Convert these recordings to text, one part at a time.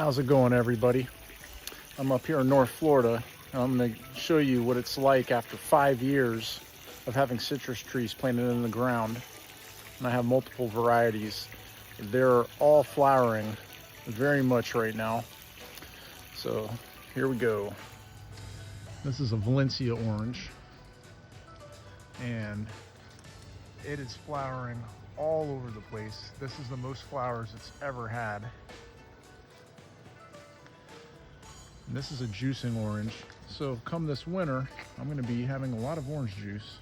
How's it going, everybody? I'm up here in North Florida. I'm going to show you what it's like after 5 years of having citrus trees planted in the ground. And I have multiple varieties. They're all flowering very much right now. So here we go. This is a Valencia orange, and it is flowering all over the place. This is the most flowers it's ever had. And this is a juicing orange. So come this winter, I'm going to be having a lot of orange juice.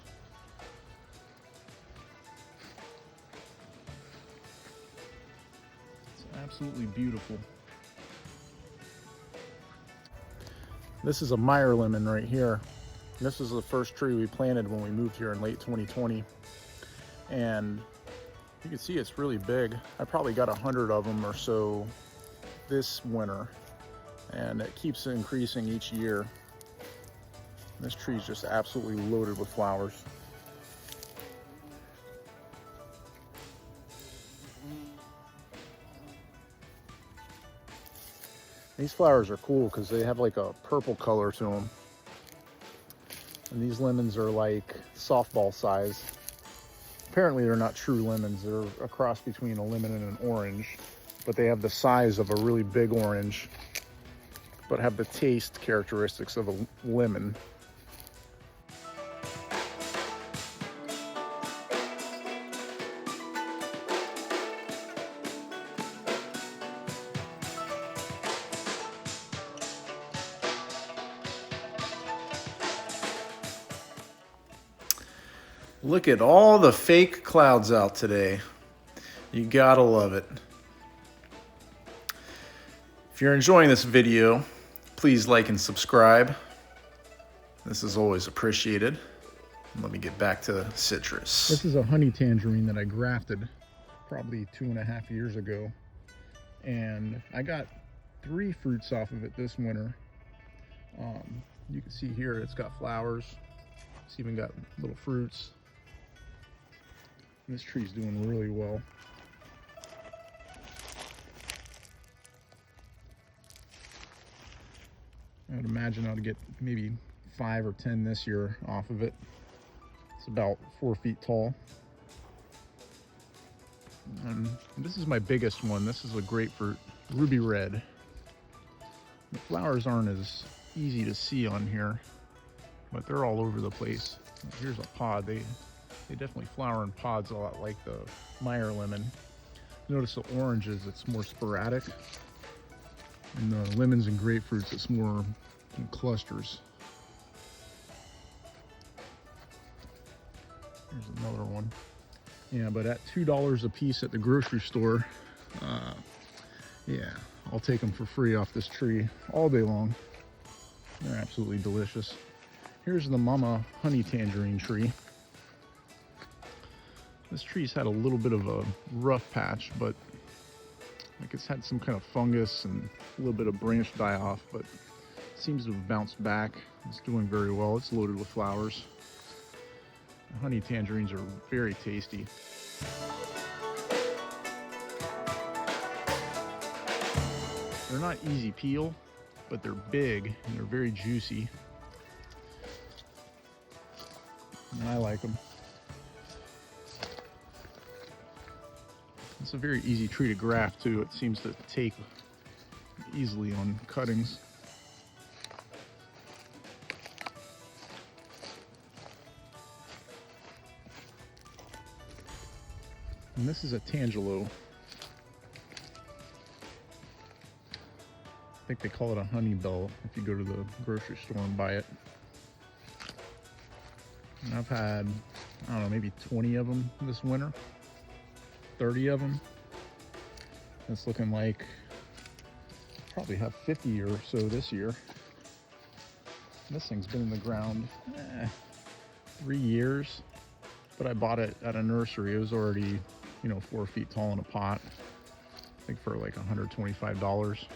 It's absolutely beautiful. This is a Meyer lemon right here. This is the first tree we planted when we moved here in late 2020. And you can see it's really big. I probably got 100 of them or so this winter. And it keeps increasing each year. This tree is just absolutely loaded with flowers. These flowers are cool because they have like a purple color to them. And these lemons are like softball size. Apparently they're not true lemons. They're a cross between a lemon and an orange, but they have the size of a really big orange, but have the taste characteristics of a lemon. Look at all the fake clouds out today. You gotta love it. If you're enjoying this video, please like and subscribe. This is always appreciated. Let me get back to citrus. This is a honey tangerine that I grafted probably 2.5 years ago. And I got 3 fruits off of it this winter. You can see here it's got flowers. It's even got little fruits. This tree's doing really well. I would imagine I'd get maybe 5 or 10 this year off of it. It's about 4 feet tall. And this is my biggest one. This is a grapefruit, ruby red. The flowers aren't as easy to see on here, but they're all over the place. Here's a pod. They definitely flower in pods a lot like the Meyer lemon. Notice the oranges, it's more sporadic. And the lemons and grapefruits, it's more in clusters. Here's another one. Yeah, but at $2 a piece at the grocery store, yeah, I'll take them for free off this tree all day long. They're absolutely delicious. Here's the mama honey tangerine tree. This tree's had a little bit of a rough patch, but like it's had some kind of fungus and a little bit of branch die off, but it seems to have bounced back. It's doing very well. It's loaded with flowers. The honey tangerines are very tasty. They're not easy peel, but they're big and they're very juicy. And I like them. It's a very easy tree to graft too. It seems to take easily on cuttings. And this is a Tangelo. I think they call it a honey bell if you go to the grocery store and buy it. And I've had, I don't know, maybe 20 of them this winter. 30 of them. It's looking like probably have 50 or so this year. This thing's been in the ground 3 years, but I bought it at a nursery. It was already, 4 feet tall in a pot. I think for like $125.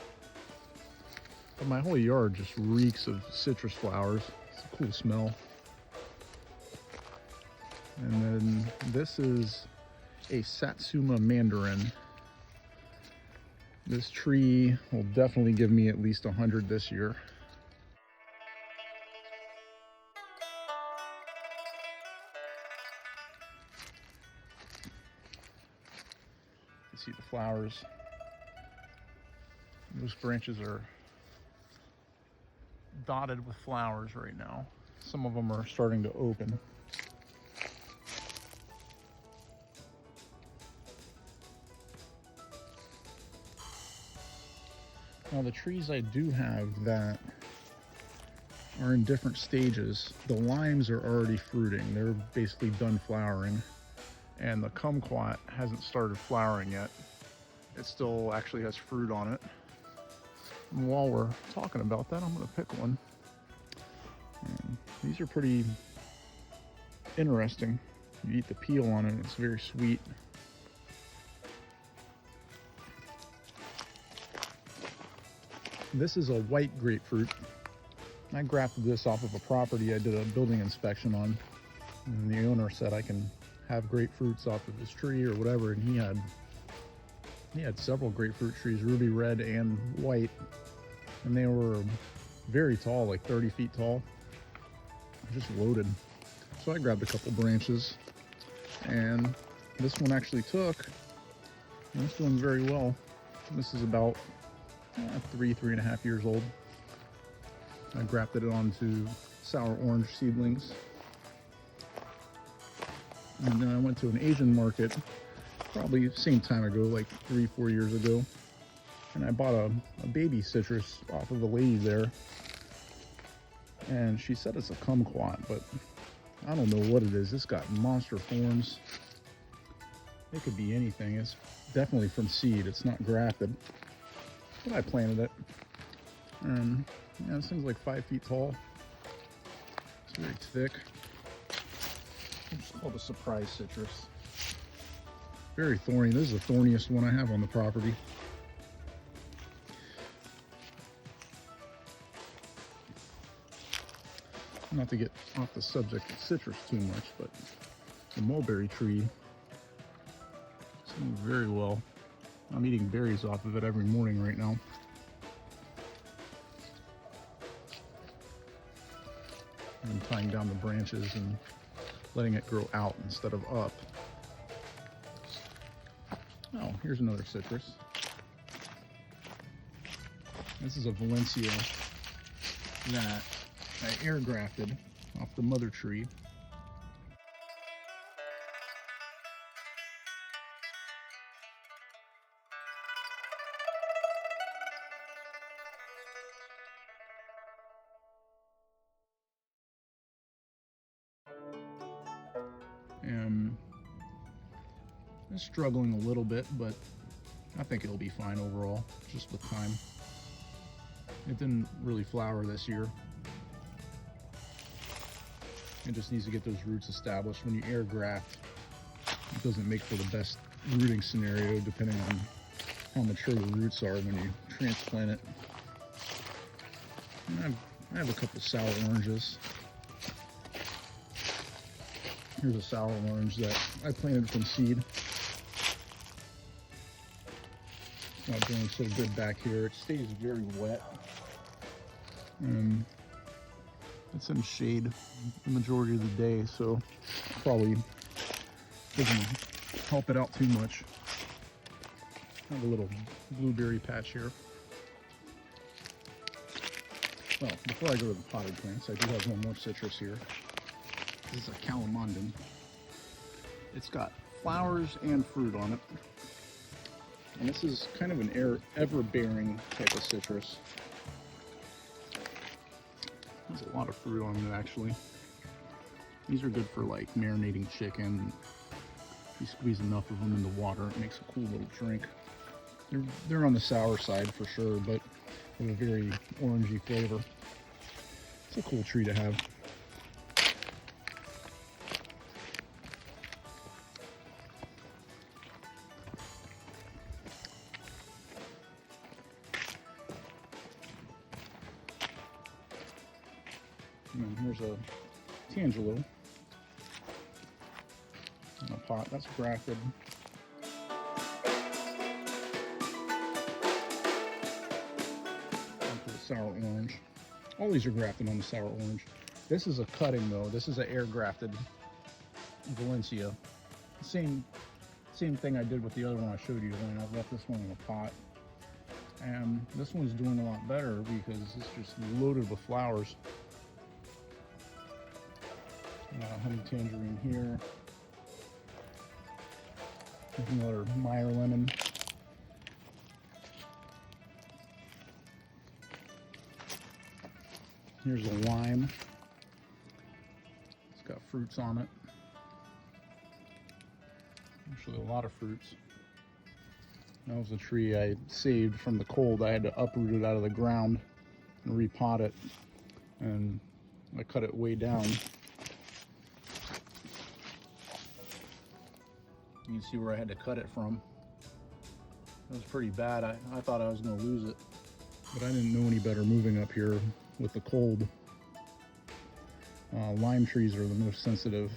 But my whole yard just reeks of citrus flowers. It's a cool smell. And then this is a Satsuma mandarin. This tree will definitely give me at least 100 this year. You see the flowers. Those branches are dotted with flowers right now. Some of them are starting to open. Now the trees I do have that are in different stages, the limes are already fruiting. They're basically done flowering. And the kumquat hasn't started flowering yet. It still actually has fruit on it. And while we're talking about that, I'm gonna pick one. And these are pretty interesting. You eat the peel on it, it's very sweet. This is a white grapefruit. I grafted this off of a property I did a building inspection on. And the owner said I can have grapefruits off of his tree or whatever, and he had several grapefruit trees, ruby red and white, and they were very tall, like 30 feet tall, just loaded. So I grabbed a couple branches, and this one actually took, and it's doing very well. This is about 3.5 years old. I grafted it onto sour orange seedlings. And then I went to an Asian market probably the same time ago, like 3-4 years ago. And I bought a baby citrus off of the lady there. And she said it's a kumquat, but I don't know what it is. It's got monster forms. It could be anything. It's definitely from seed. It's not grafted. But I planted it. And yeah, this thing's like 5 feet tall. It's very thick. It's called a surprise citrus. Very thorny. This is the thorniest one I have on the property. Not to get off the subject of citrus too much, but the mulberry tree is doing very well. I'm eating berries off of it every morning right now. I'm tying down the branches and letting it grow out instead of up. Oh, here's another citrus. This is a Valencia that I air grafted off the mother tree. And it's struggling a little bit, but I think it'll be fine overall, just with time. It didn't really flower this year. It just needs to get those roots established. When you air graft, it doesn't make for the best rooting scenario, depending on how mature the roots are when you transplant it. And I have a couple sour oranges. Here's a sour orange that I planted from seed. It's not doing so good back here. It stays very wet. And it's in shade the majority of the day, so probably doesn't help it out too much. I have a little blueberry patch here. Well, before I go to the potted plants, I do have one more citrus here. This is a calamondin. It's got flowers and fruit on it. And this is kind of an ever-bearing type of citrus. There's a lot of fruit on it, actually. These are good for like marinating chicken. If you squeeze enough of them in the water, it makes a cool little drink. They're on the sour side for sure, but they have a very orangey flavor. It's a cool tree to have. And then here's a tangelo in a pot. That's grafted. All these are grafted on the sour orange. This is a cutting though. This is an air grafted Valencia. Same thing I did with the other one I showed you. I left this one in a pot. And this one's doing a lot better because it's just loaded with flowers. Honey tangerine here. Another Meyer lemon. Here's a lime. It's got fruits on it. Actually, a lot of fruits. That was a tree I saved from the cold. I had to uproot it out of the ground and repot it. And I cut it way down. You can see where I had to cut it from. It was pretty bad. I thought I was going to lose it. But I didn't know any better moving up here with the cold. Lime trees are the most sensitive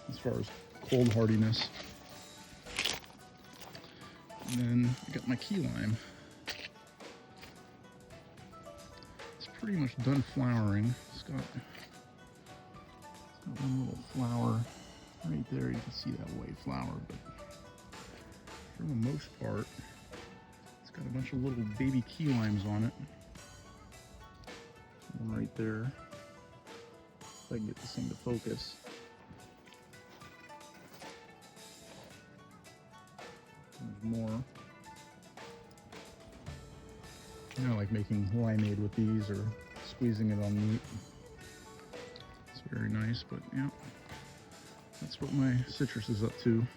as far as cold hardiness. And then I got my key lime. It's pretty much done flowering. It's got one little flower right there. You can see that white flower, but for the most part, it's got a bunch of little baby key limes on it. One right there. If I can get this thing to focus. There's more. I like making limeade with these or squeezing it on meat. It's very nice, but yeah, that's what my citrus is up to.